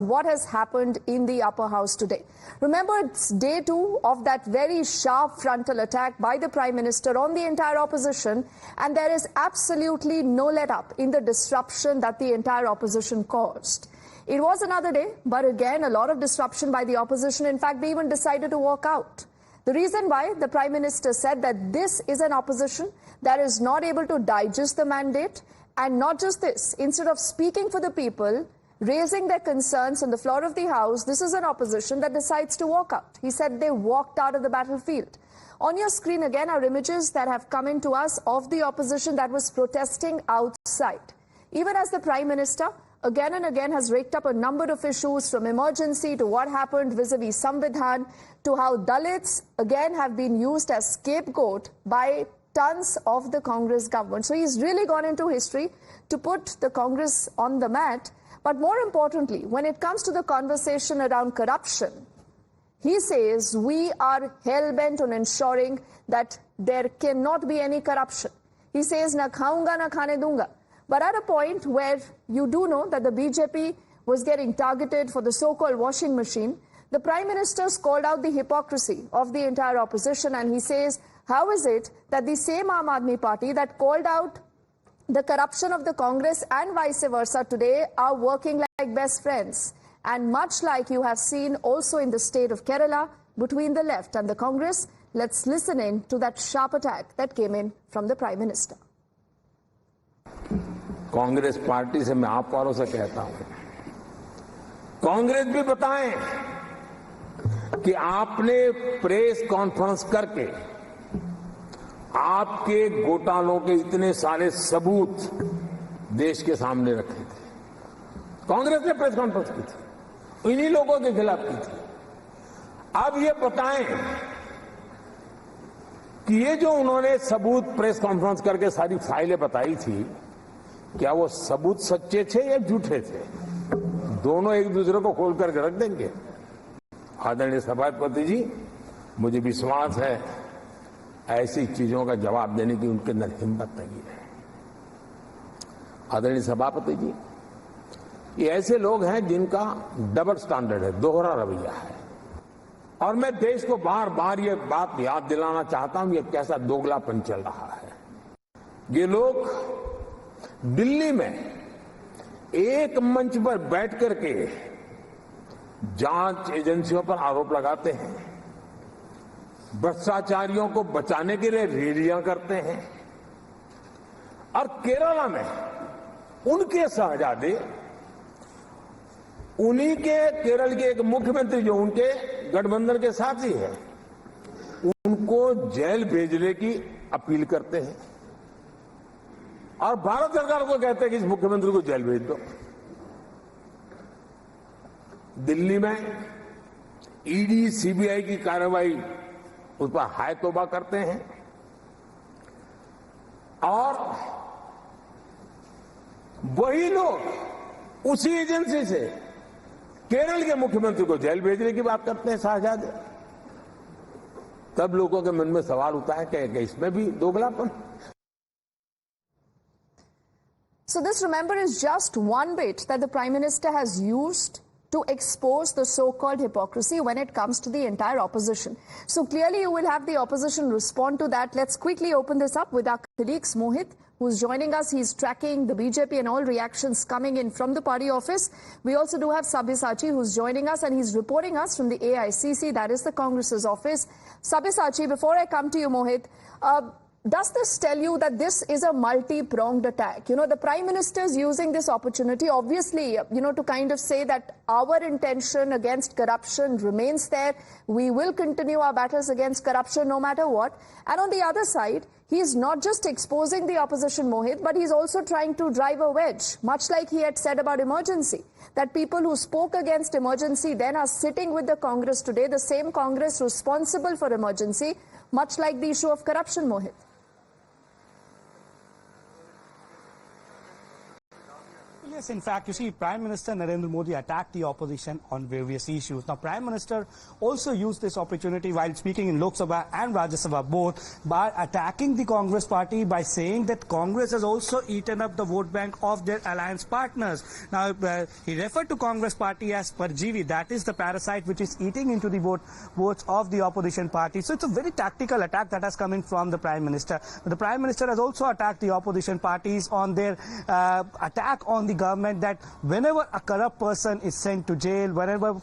what has happened in the upper house today. Remember, it's day 2 of that very sharp frontal attack by the Prime Minister on the entire opposition, and there is absolutely no let-up in the disruption that the entire opposition caused. It was another day, but again, a lot of disruption by the opposition. In fact, they even decided to walk out. The reason why, the Prime Minister said that this is an opposition that is not able to digest the mandate, and not just this, instead of speaking for the people, raising their concerns on the floor of the House, this is an opposition that decides to walk out. He said they walked out of the battlefield. On your screen again are images that have come in to us of the opposition that was protesting outside. Even as the Prime Minister again and again has raked up a number of issues, from emergency to what happened vis-a-vis Samvidhan, to how Dalits again have been used as scapegoat by tons of the Congress government. So he's really gone into history to put the Congress on the mat. But more importantly, when it comes to the conversation around corruption, he says we are hell-bent on ensuring that there cannot be any corruption. He says, na khaunga na khane dunga. But at a point where you do know that the BJP was getting targeted for the so-called washing machine, the Prime Minister's called out the hypocrisy of the entire opposition, and he says, how is it that the same Aam Aadmi Party that called out the corruption of the Congress and vice versa today are working like best friends? And much like you have seen also in the state of Kerala between the left and the Congress, let's listen in to that sharp attack that came in from the Prime Minister. Congress party से मैं आप वालों से कहता हूं, कांग्रेस भी बताएं कि आपने प्रेस कॉन्फ्रेंस करके आपके घोटालों के इतने सारे सबूत देश के सामने रखे थे। कांग्रेस ने प्रेस कॉन्फ्रेंस की थी, इन्हीं लोगों के खिलाफ की थी। अब ये बताएं कि ये जो उन्होंने सबूत प्रेस कॉन्फ्रेंस करके सारी फाइलें बताई थी, क्या वो सबूत सच्चे थे या झूठे थे? दोनों एक दूसरे को खोल करके रख देंगे। आदरणीय सभापति जी, मुझे विश्वास है ऐसी चीजों का जवाब देने की उनके अंदर हिम्मत नहीं है। आदरणीय सभापति जी, ये ऐसे लोग हैं जिनका डबल स्टैंडर्ड है, दोहरा रवैया है, और मैं देश को बार बार ये बात याद दिलाना चाहता हूं, ये कैसा दोगलापन चल रहा है। ये लोग दिल्ली में एक मंच पर बैठ करके जांच एजेंसियों पर आरोप लगाते हैं, भ्रष्टाचारियों को बचाने के लिए रैलियां करते हैं, और केरला में उनके शहजादे, उन्हीं के केरल के एक मुख्यमंत्री जो उनके गठबंधन के साथी हैं, उनको जेल भेजने की अपील करते हैं, और भारत सरकार को कहते हैं कि इस मुख्यमंत्री को जेल भेज दो। दिल्ली में ईडी सीबीआई की कार्रवाई उस पर हाय तौबा करते हैं, और वही लोग उसी एजेंसी से केरल के मुख्यमंत्री को जेल भेजने की बात करते हैं, शहजादे। तब लोगों के मन में सवाल उठता है कि इसमें भी दोगलापन। So this, remember, is just one bit that the Prime Minister has used to expose the so-called hypocrisy when it comes to the entire opposition. So clearly you will have the opposition respond to that. Let's quickly open this up with our colleagues, Mohit, who's joining us. He's tracking the BJP and all reactions coming in from the party office. We also do have Sabyasachi, who's joining us, and he's reporting us from the AICC, that is the Congress's office. Sabyasachi, before I come to you, Mohit, does this tell you that this is a multi-pronged attack? You know, the Prime Minister is using this opportunity, obviously, you know, to kind of say that our intention against corruption remains there. We will continue our battles against corruption no matter what. And on the other side, he is not just exposing the opposition, Mohit, but he's also trying to drive a wedge, much like he had said about emergency, that people who spoke against emergency then are sitting with the Congress today, the same Congress responsible for emergency, much like the issue of corruption, Mohit. Yes, in fact, you see, Prime Minister Narendra Modi attacked the opposition on various issues. Now, Prime Minister also used this opportunity while speaking in Lok Sabha and Rajya Sabha both by attacking the Congress party by saying that Congress has also eaten up the vote bank of their alliance partners. Now, he referred to Congress party as Parjeevi, that is the parasite which is eating into the votes of the opposition party. So it's a very tactical attack that has come in from the Prime Minister. But the Prime Minister has also attacked the opposition parties on their attack on the government, that whenever a corrupt person is sent to jail, whenever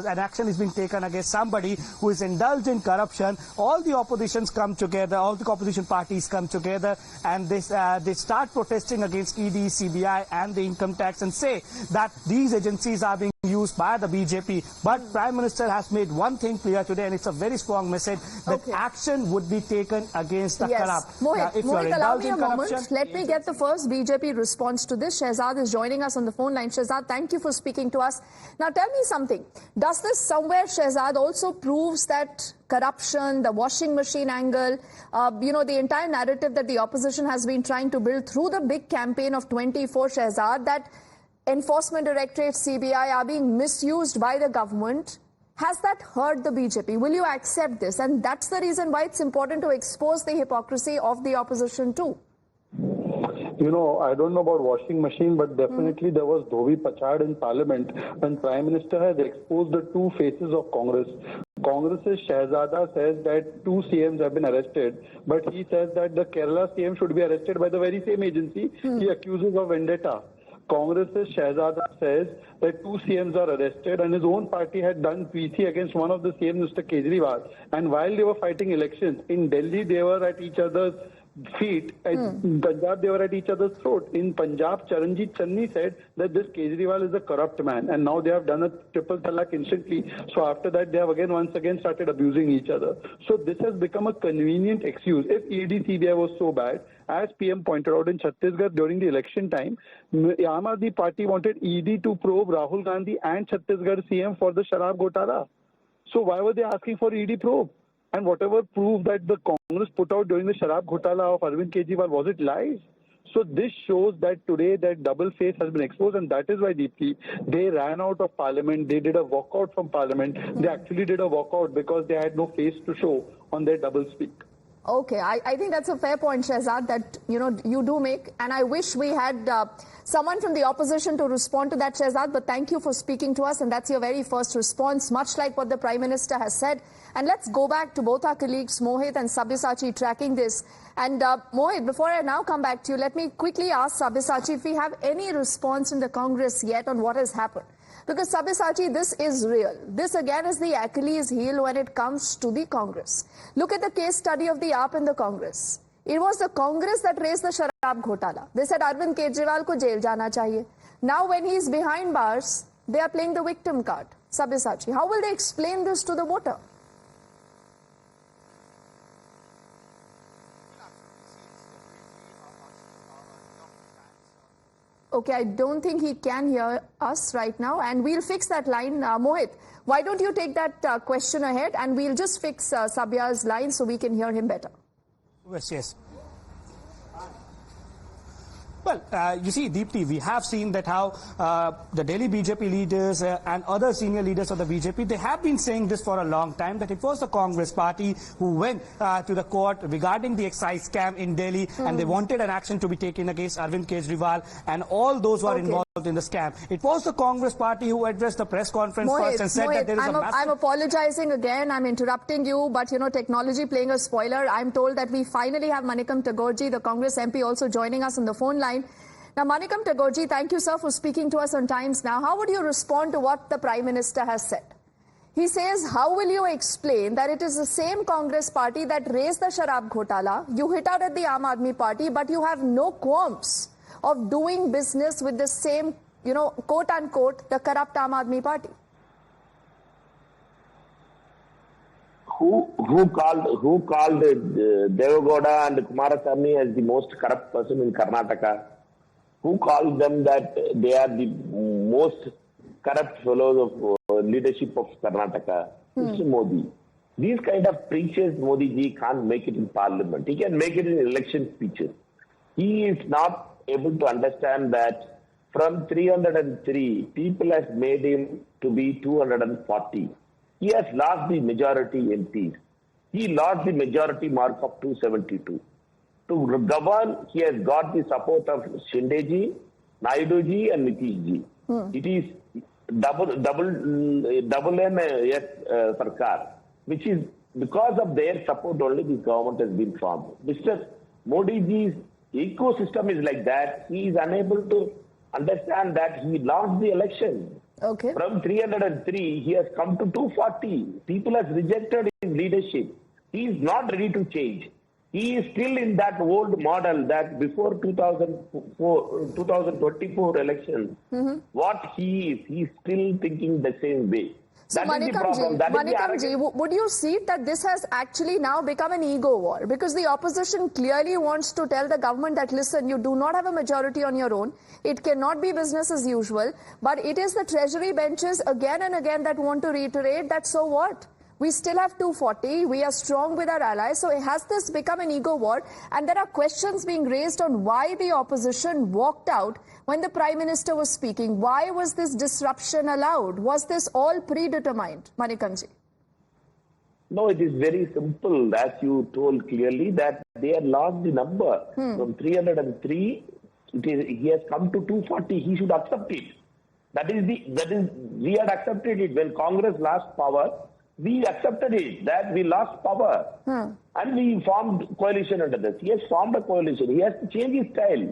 an action is being taken against somebody who is indulged in corruption, all the oppositions come together, all the opposition parties come together, and they start protesting against ED, CBI and the income tax and say that these agencies are being used by the BJP. But Prime Minister has made one thing clear today, and it's a very strong message, that action would be taken against the corrupt. Mohit, allow me a moment. Let me get the first BJP response to this. Shehzad is joining us on the phone line. Shehzad, thank you for speaking to us. Now tell me something. Does this somewhere, Shehzad, also proves that corruption, the washing machine angle, the entire narrative that the opposition has been trying to build through the big campaign of 24, Shehzad, that Enforcement Directorate, CBI are being misused by the government? Has that hurt the BJP? Will you accept this? And that's the reason why it's important to expose the hypocrisy of the opposition too. I don't know about washing machine, but definitely there was Dhobi Pachad in Parliament when Prime Minister has exposed the two faces of Congress. Congress's Shehzada says that 2 CMs have been arrested, but he says that the Kerala CM should be arrested by the very same agency he accuses of vendetta. Congress's Shehzada says that 2 CMs are arrested and his own party had done PC against one of the CMs, Mr. Kejriwal. And while they were fighting elections, in Delhi they were at each other's feet. In Punjab, they were at each other's throat. In Punjab, Charanjit Channi said that this Kejriwal is a corrupt man, and now they have done a triple talaq instantly. So after that, they have once again started abusing each other. So this has become a convenient excuse. If ED CBI was so bad, as PM pointed out in Chhattisgarh during the election time, Aam Aadmi Party wanted ED to probe Rahul Gandhi and Chhattisgarh CM for the Sharab Ghotala. So why were they asking for ED probe? And whatever proof that the Congress put out during the Sharab Ghotala of Arvind Kejriwal, was it lies? So this shows that today that double face has been exposed, and that is why, Deepthi, they ran out of Parliament. They did a walkout from Parliament. They actually did a walkout because they had no face to show on their double speak. Okay, I think that's a fair point, Shehzad, that, you do make. And I wish we had someone from the opposition to respond to that, Shehzad. But thank you for speaking to us. And that's your very first response, much like what the Prime Minister has said. And let's go back to both our colleagues, Mohit and Sabyasachi, tracking this. And Mohit, before I now come back to you, let me quickly ask Sabyasachi if we have any response in the Congress yet on what has happened. Because Sabyasachi, this is real. This again is the Achilles heel when it comes to the Congress. Look at the case study of the AAP in the Congress. It was the Congress that raised the Sharab Ghotala. They said Arvind Kejriwal ko jail jana chahiye. Now when he is behind bars, they are playing the victim card. Sabyasachi, how will they explain this to the voter? Okay, I don't think he can hear us right now, and we'll fix that line. Mohit, why don't you take that question ahead, and we'll just fix Sabya's line so we can hear him better. Yes. Well, you see, Deepthi, we have seen that how the Delhi BJP leaders and other senior leaders of the BJP, they have been saying this for a long time, that it was the Congress party who went to the court regarding the excise scam in Delhi, and they wanted an action to be taken against Arvind Kejriwal and all those who are involved in the scam. It was the Congress party who addressed the press conference first and said that there is a massive... I'm apologizing again. I'm interrupting you, but, technology playing a spoiler. I'm told that we finally have Manikam Tagorji, the Congress MP, also joining us on the phone line. Now, Manikam Tagorji, thank you, sir, for speaking to us on Times Now. How would you respond to what the Prime Minister has said? He says, how will you explain that it is the same Congress party that raised the Sharab Ghotala? You hit out at the Aam Aadmi Party, but you have no qualms of doing business with the same, quote unquote, the corrupt Aam Aadmi Party. Who called Devagowda and Kumarasamy as the most corrupt person in Karnataka? Who called them that they are the most corrupt fellows of leadership of Karnataka? Mr. Modi. These kind of preachers, Modi ji can't make it in Parliament. He can make it in election speeches. He is not able to understand that from 303, people has made him to be 240. He has lost the majority MPs. He lost the majority mark of 272. To govern, he has got the support of Shindeji, Naiduji and Nitishji. It is double M Sarkar, which is because of their support only this government has been formed. Mr. Modi ji's ecosystem is like that. He is unable to understand that he lost the election. Okay. From 303, he has come to 240. People have rejected his leadership. He is not ready to change. He is still in that old model that before 2024 elections, what he is still thinking the same way. So Manikamji, would you see that this has actually now become an ego war? Because the opposition clearly wants to tell the government that, listen, you do not have a majority on your own. It cannot be business as usual. But it is the treasury benches again and again that want to reiterate that, so what? We still have 240. We are strong with our allies. So has this become an ego war? And there are questions being raised on why the opposition walked out when the Prime Minister was speaking. Why was this disruption allowed? Was this all predetermined, Manikanji? No, it is very simple. As you told clearly that they had lost the number. From 303, he has come to 240. He should accept it. We had accepted it when Congress lost power. We accepted it, that we lost power. And we formed coalition under this. He has formed a coalition. He has to change his style.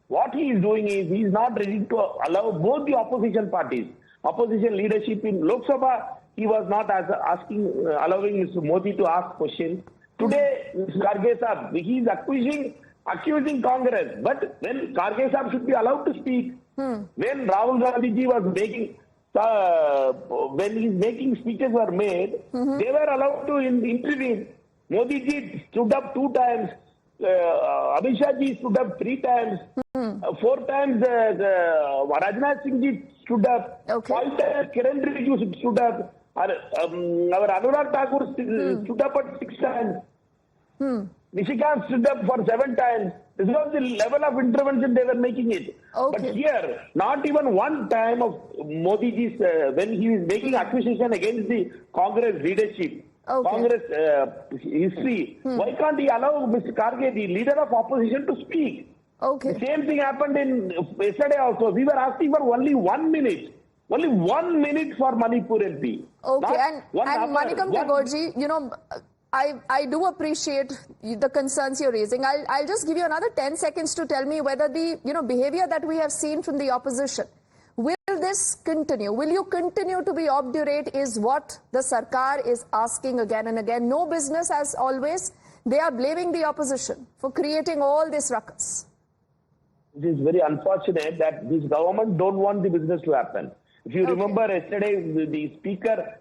What he is doing is, he is not ready to allow both the opposition parties, opposition leadership in Lok Sabha. He was not allowing Mr. Modi to ask questions. Today, Mr. Kharge Sahab, he is accusing Congress. But when Kharge Sahab should be allowed to speak, when Rahul Gandhi ji was making when his making speeches were made, they were allowed to intervene. Modi ji stood up 2 times, Amit Shah ji stood up 3 times, 4 times Rajnath Singh ji stood up, 5 times Kiran Rijiju stood up, our Anurag Thakur stood up at 6 times. Nishikant stood up for 7 times. This was the level of intervention they were making it. But here, not even one time of Modi ji's, when he is making accusation against the Congress leadership, Congress history, why can't he allow Mr. Kharge, the leader of opposition, to speak? The same thing happened yesterday also. We were asking for only 1 minute. Only 1 minute for Manipur MP. And Manikam Tagorji, you know, I do appreciate the concerns you're raising. I'll just give you another 10 seconds to tell me whether the behavior that we have seen from the opposition, will this continue? Will you continue to be obdurate is what the Sarkar is asking again and again. No business as always. They are blaming the opposition for creating all this ruckus. It is very unfortunate that this government don't want the business to happen. If you remember yesterday, the speaker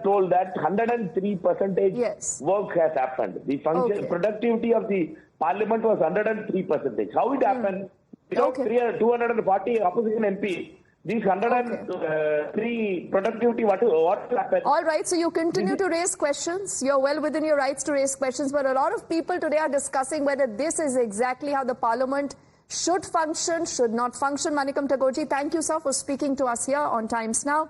told that 103% work has happened. The productivity of the parliament was 103%. How it happened? Without 240 opposition MP, these 103 productivity, what happened? All right, so you continue to raise questions. You're well within your rights to raise questions, but a lot of people today are discussing whether this is exactly how the parliament should function, should not function. Manikam Tagorji, thank you, sir, for speaking to us here on Times Now.